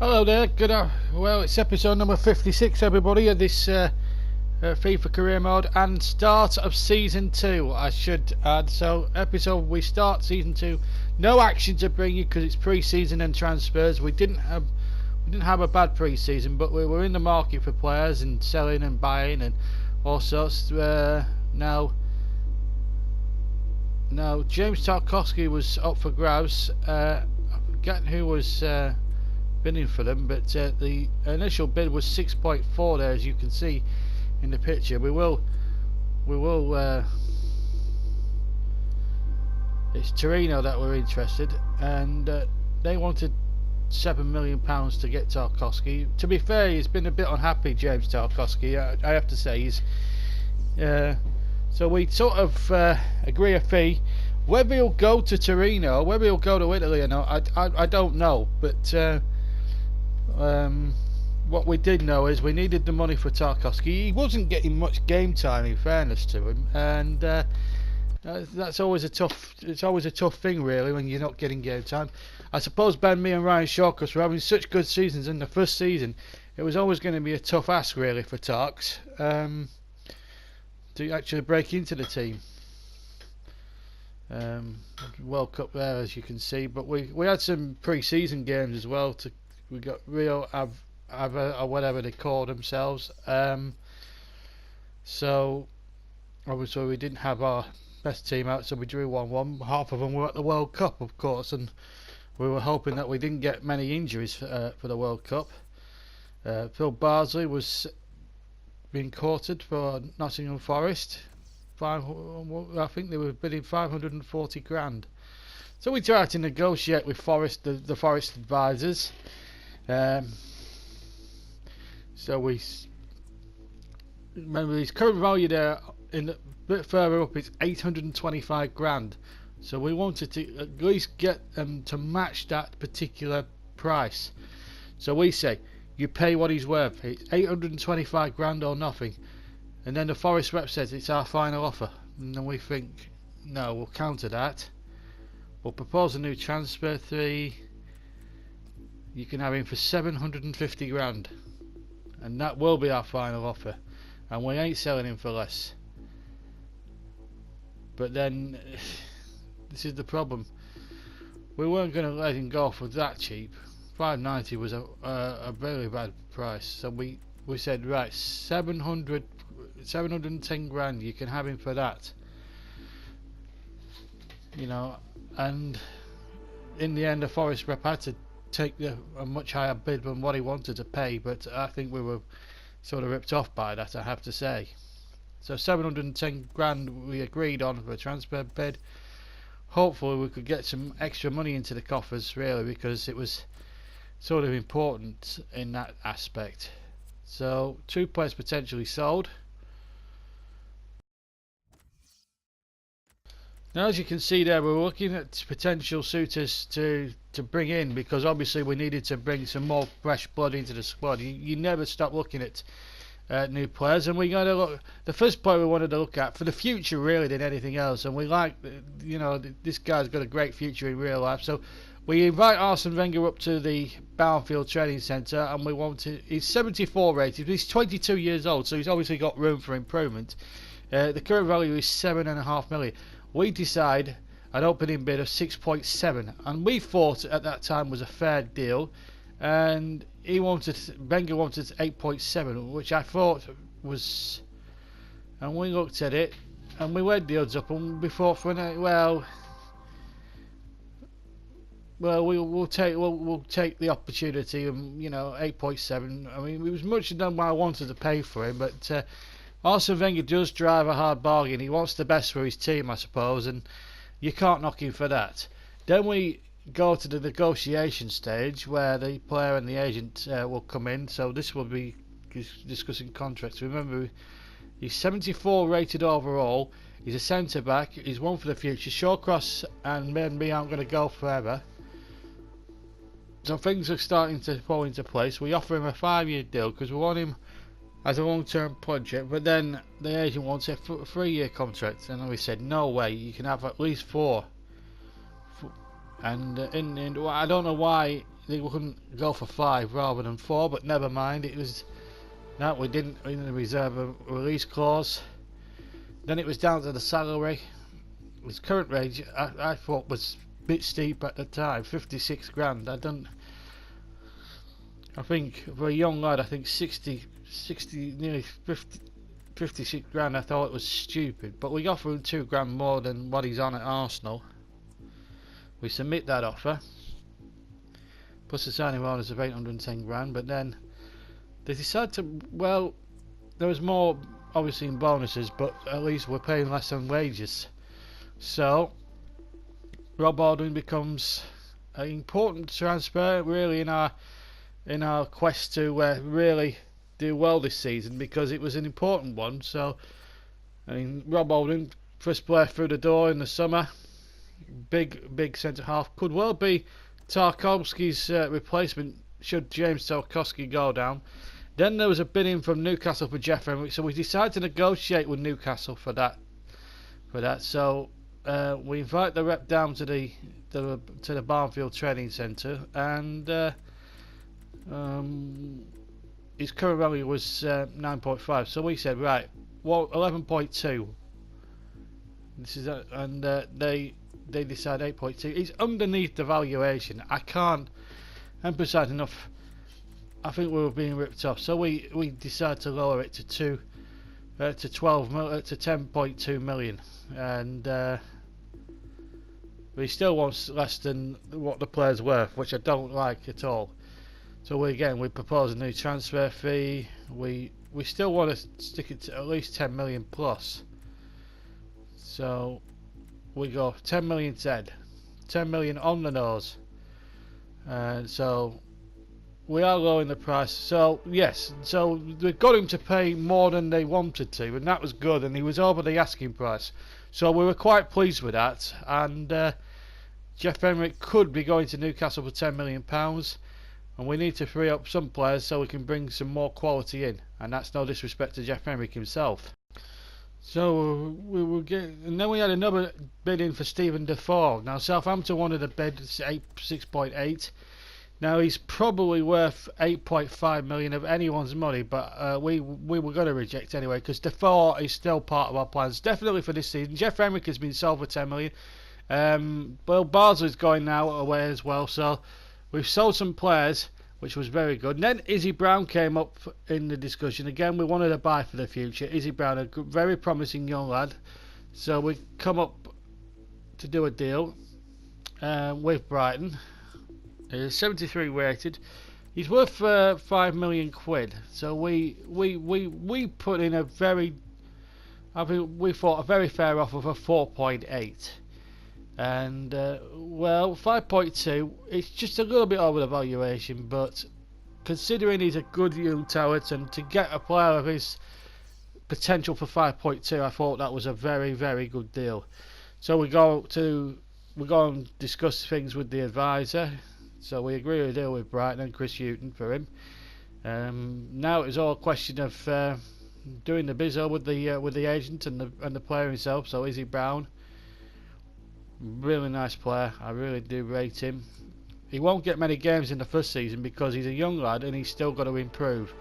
Hello there, well, it's episode number 56, everybody, of this FIFA career mode and start of season 2, I should add. So, we start season 2, no action to bring you because it's pre-season and transfers. We didn't have a bad pre-season, but we were in the market for players and selling and buying and all sorts. Now James Tarkowski was up for grabs. I forget who was bidding for them, but the initial bid was 6.4 there, as you can see in the picture. We will it's Torino that were interested, and they wanted £7 million to get Tarkowski. To be fair, he's been a bit unhappy, James Tarkowski, I have to say. So we sort of agree a fee. Whether he'll go to Torino, whether he'll go to Italy or not, I don't know, but what we did know is we needed the money for Tarkowski. He wasn't getting much game time, in fairness to him, and that's always a tough. It's always a tough thing, really, when you're not getting game time. I suppose me and Ryan Shawcross were having such good seasons in the first season. It was always going to be a tough ask, really, for Tarks to actually break into the team. World Cup there, as you can see, but we had some pre-season games as well. We got Rio Ave or whatever they call themselves. So obviously we didn't have our best team out, so we drew 1-1. Half of them were at the World Cup, of course, and we were hoping that we didn't get many injuries for the World Cup. Phil Barsley was being courted for Nottingham Forest. I think they were bidding 540 grand. So we tried to negotiate with the Forest advisors. So we remember his current value there, in a bit further up, it's 825 grand. So we wanted to at least get them to match that particular price. So we say, you pay what he's worth. It's 825 grand or nothing. And then the Forest rep says it's our final offer. And then we think, no, we'll counter that. We'll propose a new transfer fee. You can have him for 750 grand. And that will be our final offer. And we ain't selling him for less. But then, this is the problem. We weren't going to let him go for that cheap. 590 was a very bad price. So we said, right, 710 grand, you can have him for that. You know, and in the end the Forest rep had to take a much higher bid than what he wanted to pay, but I think we were sort of ripped off by that, I have to say. So 710 grand we agreed on for a transfer bid. Hopefully we could get some extra money into the coffers, really, because it was sort of important in that aspect. So 2 players potentially sold. Now, as you can see there, we're looking at potential suitors to bring in, because obviously we needed to bring some more fresh blood into the squad. You never stop looking at new players, and we're going to look. The first player we wanted to look at for the future, really, than anything else, and we like, you know, this guy's got a great future in real life. So we invite Arsene Wenger up to the Bournemouth Training Centre, and we want to. He's 74 rated, he's 22 years old, so he's obviously got room for improvement. The current value is 7.5 million. We decide an opening bid of 6.7, and we thought at that time was a fair deal, and Wenger wanted 8.7, which I thought was, and we looked at it and we weighed the odds up, and we thought, we'll take the opportunity, and, you know, 8.7. I mean, it was much than what I wanted to pay for him, but Arsene Wenger does drive a hard bargain. He wants the best for his team, I suppose, and you can't knock him for that. Then we go to the negotiation stage, where the player and the agent will come in. So this will be discussing contracts. Remember, he's 74 rated overall. He's a centre back. He's one for the future. Shawcross and me aren't going to go forever. So things are starting to fall into place. We offer him a 5-year deal because we want him as a long-term project, but then the agent wants a 3-year contract, and we said no way, you can have at least 4. And I don't know why they couldn't go for 5 rather than 4, but never mind. It was that we didn't in the reserve a release clause. Then it was down to the salary. His current wage I thought was a bit steep at the time, 56 grand. I think for a young lad, I think 60 nearly 50, 56 grand, I thought it was stupid. But we offer him 2 grand more than what he's on at Arsenal. We submit that offer, plus the signing bonus of 810 grand. But then they decide to, well, there was more obviously in bonuses, but at least we're paying less on wages. So Rob Holding becomes an important transfer really in our quest to really do well this season, because it was an important one. So I mean, Rob Holding, first player through the door in the summer, big centre half, could well be Tarkowski's replacement should James Tarkowski go down. Then there was a bidding from Newcastle for Jeff Emerick, so we decided to negotiate with Newcastle for that. So we invite the rep down to the Barnfield Training Centre, and his current value was 9.5. So we said, right, well, 11.2. This is and they decide 8.2. It's underneath the valuation. I can't emphasise enough. I think we were being ripped off. So we decided to lower it to 10.2 million, and he still wants less than what the player's worth, which I don't like at all. So we propose a new transfer fee. We still want to stick it to at least 10 million plus. So we go 10 million Ted, 10 million on the nose, and so we are lowering the price. So yes, so they got him to pay more than they wanted to, and that was good, and he was over the asking price. So we were quite pleased with that, and Jeff Emerick could be going to Newcastle for £10 million, and we need to free up some players so we can bring some more quality in, and that's no disrespect to Jeff Emerick himself. So we will get, and then we had another bid in for Stephen Defoe. Now Southampton wanted a bid 6.8. Now he's probably worth 8.5 million of anyone's money, but we were going to reject anyway, because Defoe is still part of our plans, definitely for this season. Jeff Emerick has been sold for 10 million. Well, Basel is going now away as well, so we've sold some players, which was very good. And then Izzy Brown came up in the discussion. Again, we wanted a buy for the future. Izzy Brown, a very promising young lad. So we come up to do a deal with Brighton. 73 rated. He's worth 5 million quid. So we put in a very, I think we thought a very fair offer for 4.8. And well, 5.2, it's just a little bit over the valuation, but considering he's a good young talent, and to get a player of his potential for 5.2, I thought that was a very, very good deal. So we go and discuss things with the advisor. So we agree a deal with Brighton and Chris Hughton for him. Now it's all a question of doing the bizzo with the agent and the player himself. So Izzy Brown, really nice player. I really do rate him. He won't get many games in the first season because he's a young lad and he's still got to improve.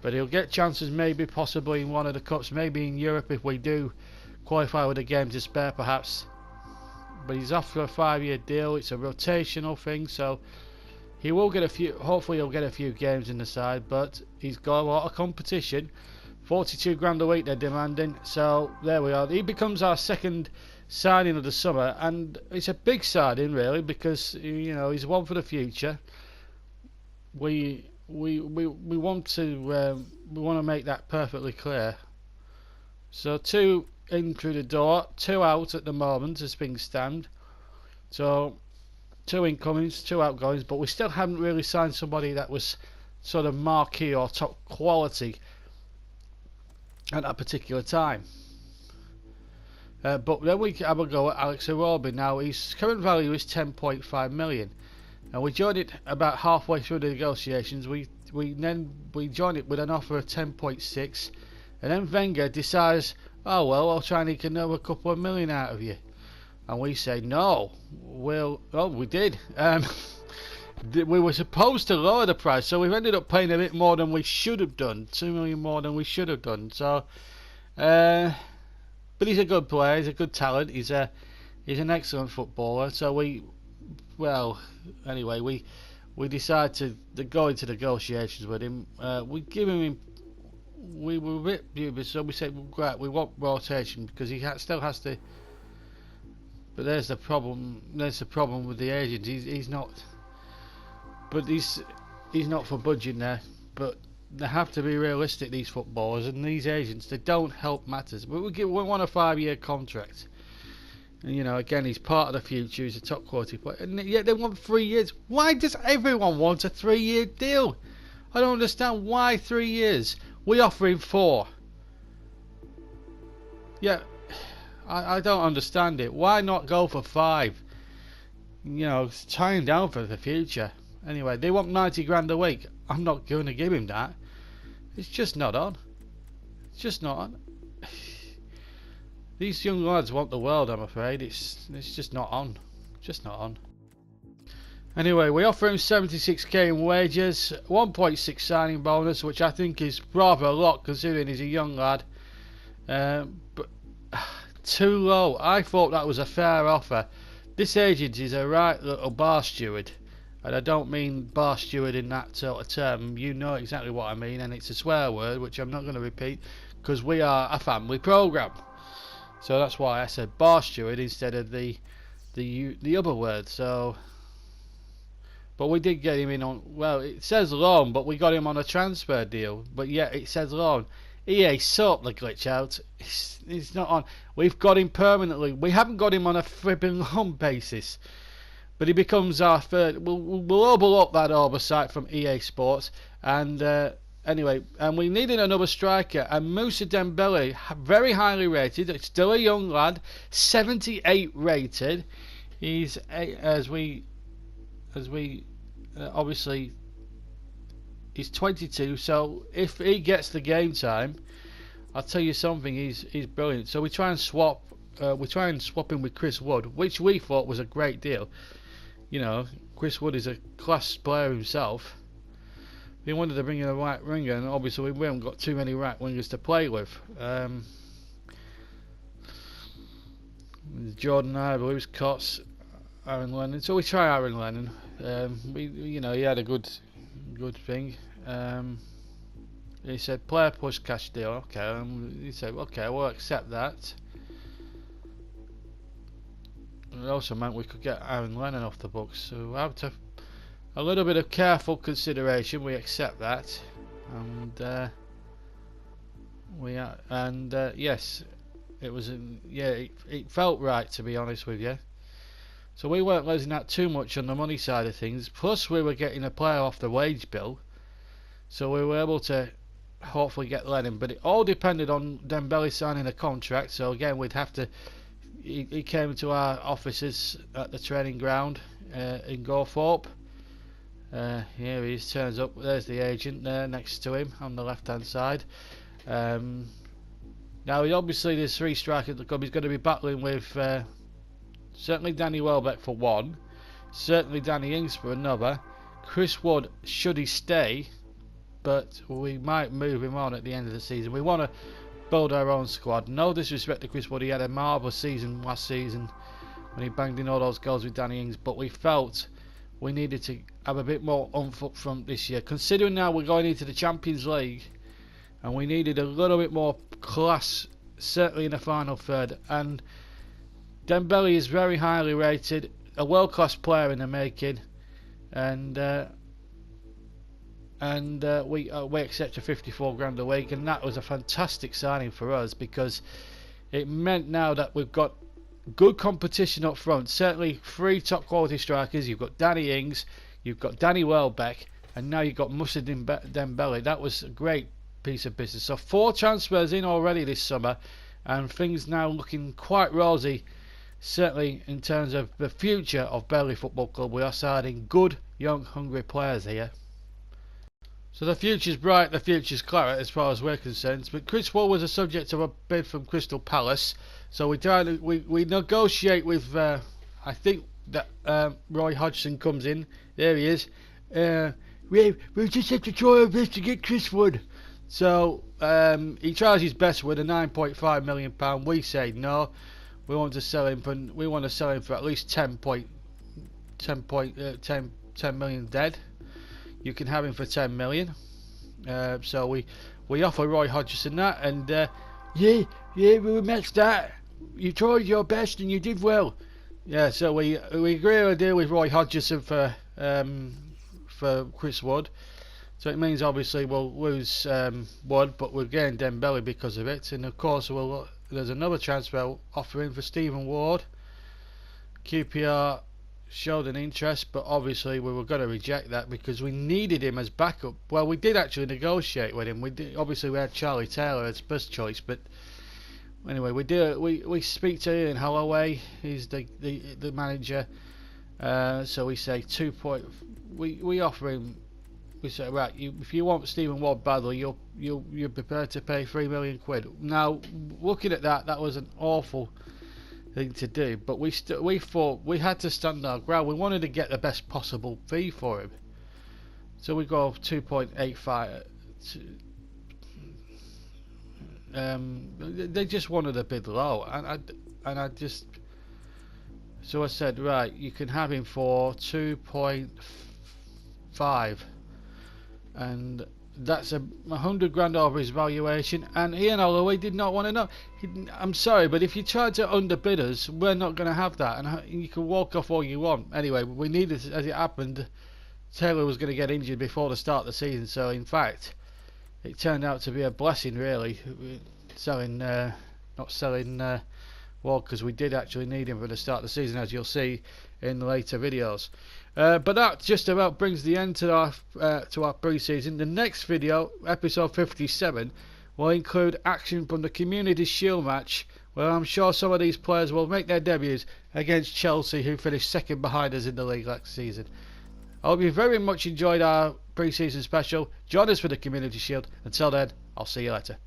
But he'll get chances, maybe possibly in one of the cups, maybe in Europe if we do qualify with a game to spare perhaps. But he's off for a 5-year deal. It's a rotational thing, so he will get a few. Hopefully he'll get a few games in the side, but he's got a lot of competition. 42 grand a week they're demanding, so there we are. He becomes our second signing of the summer, and it's a big signing really, because you know he's one for the future. We want to make that perfectly clear. So 2 in through the door, 2 out at the moment as things stand. So 2 incomings, 2 outgoings, but we still haven't really signed somebody that was sort of marquee or top quality at that particular time. But then we have a go at Alex Iwobi. Now his current value is 10.5 million, and we joined it about halfway through the negotiations. We joined it with an offer of 10.6, and then Wenger decides, oh well, I'll try and eke another couple of million out of you. And we say no. We did. we were supposed to lower the price, so we've ended up paying a bit more than we should have done, 2 million more than we should have done. So, but he's a good player, he's a good talent, he's an excellent footballer. So we decided to go into negotiations with him. We were a bit dubious, so we said, right, we want rotation because he still has to. But there's the problem. There's the problem with the agent. He's not. But he's not for budging there. But they have to be realistic, these footballers and these agents. They don't help matters. But we want a 5-year contract. And, you know, again, he's part of the future. He's a top quality player, and yet they want 3 years. Why does everyone want a 3-year deal? I don't understand why 3 years. We offer him 4. Yeah, I don't understand it. Why not go for 5? You know, tie him down for the future. Anyway, they want 90 grand a week. I'm not going to give him that. It's just not on. It's just not on. These young lads want the world, I'm afraid. It's just not on. Just not on. Anyway, we offer him 76k in wages, 1.6 signing bonus, which I think is rather a lot considering he's a young lad. But too low. I thought that was a fair offer. This agent is a right little bar steward. And I don't mean bar steward in that sort of term. You know exactly what I mean, and it's a swear word, which I'm not going to repeat, because we are a family programme. So that's why I said bar steward instead of the other word. So, but we did get him in on, well, it says loan, but we got him on a transfer deal. But yeah, it says loan. EA sort the glitch out. It's not on. We've got him permanently. We haven't got him on a flipping loan basis. But he becomes our third. We'll overlook that oversight from EA Sports. And anyway, and we needed another striker. And Moussa Dembele, very highly rated. Still a young lad, 78 rated. He's obviously he's 22. So if he gets the game time, I'll tell you something. He's brilliant. So we try and swap. Him with Chris Wood, which we thought was a great deal. You know, Chris Wood is a class player himself. We wanted to bring in a right winger, and obviously we haven't got too many right wingers to play with. Jordan Ibe, Cots, Aaron Lennon. So we try Aaron Lennon. He had a good thing. He said player plus cash deal. Okay, he said okay, we'll accept that. It also meant we could get Aaron Lennon off the books, so after a little bit of careful consideration, we accept that, and yes, it was it felt right, to be honest with you. So we weren't losing out too much on the money side of things. Plus, we were getting a player off the wage bill, so we were able to hopefully get Lennon. But it all depended on Dembele signing a contract. So again, we'd have to. He came to our offices at the training ground in Gorthorpe. Here he is, turns up. There's the agent there next to him on the left-hand side. Now, obviously, there's 3 strikers at the club. He's going to be battling with certainly Danny Welbeck for one, certainly Danny Ings for another. Chris Wood, should he stay, but we might move him on at the end of the season. We want to build our own squad. No disrespect to Chris Wood, he had a marvellous season last season when he banged in all those goals with Danny Ings, but we felt we needed to have a bit more oomph up front this year, considering now we're going into the Champions League, and we needed a little bit more class, certainly in the final third. And Dembele is very highly rated, a world class player in the making, and we accept a 54 grand a week, and that was a fantastic signing for us because it meant now that we've got good competition up front. Certainly 3 top quality strikers. You've got Danny Ings, you've got Danny Welbeck, and now you've got Moussa Dembele. That was a great piece of business. So 4 transfers in already this summer, and things now looking quite rosy, certainly in terms of the future of Burnley Football Club. We are signing good, young, hungry players here. So the future's bright, the future's claret as far as we're concerned. But Chris Wood was a subject of a bid from Crystal Palace. So we negotiate with, I think that Roy Hodgson comes in There he is. We just have to try our best to get Chris Wood. So he tries his best with a £9.5 million. We say no. We want to sell him for at least 10 million dead. You can have him for 10 million. So we offer Roy Hodgson that, and yeah, we matched that. You tried your best and you did well. Yeah, so we agree on a deal with Roy Hodgson for Chris Wood. So it means obviously we'll lose Wood, but we're getting Dembele because of it. And of course there's another transfer offering for Stephen Ward. QPR showed an interest, but obviously we were going to reject that because we needed him as backup. Well, we did actually negotiate with him. Obviously we had Charlie Taylor as first choice, but anyway, we speak to Ian Holloway. He's the manager. So we say we offer him. We say, right, if you want Stephen Ward badly, you're prepared to pay £3 million. Now, looking at that was an awful thing to do, but we thought we had to stand our ground. We wanted to get the best possible fee for him, so we go 2.85. They just wanted a bit low, and I just, so I said, right, you can have him for 2.5, and that's 100 grand over his valuation. And Ian Holloway did not want to know. I'm sorry, but if you try to underbid us, we're not going to have that, and you can walk off all you want. Anyway, we needed, as it happened, Taylor was going to get injured before the start of the season, so in fact it turned out to be a blessing, really, not selling Ward, because we did actually need him for the start of the season, as you'll see in the later videos. But that just about brings the end to our pre-season. The next video, episode 57, will include action from the Community Shield match, where I'm sure some of these players will make their debuts against Chelsea, who finished second behind us in the league last season. I hope you very much enjoyed our pre-season special. Join us for the Community Shield. Until then, I'll see you later.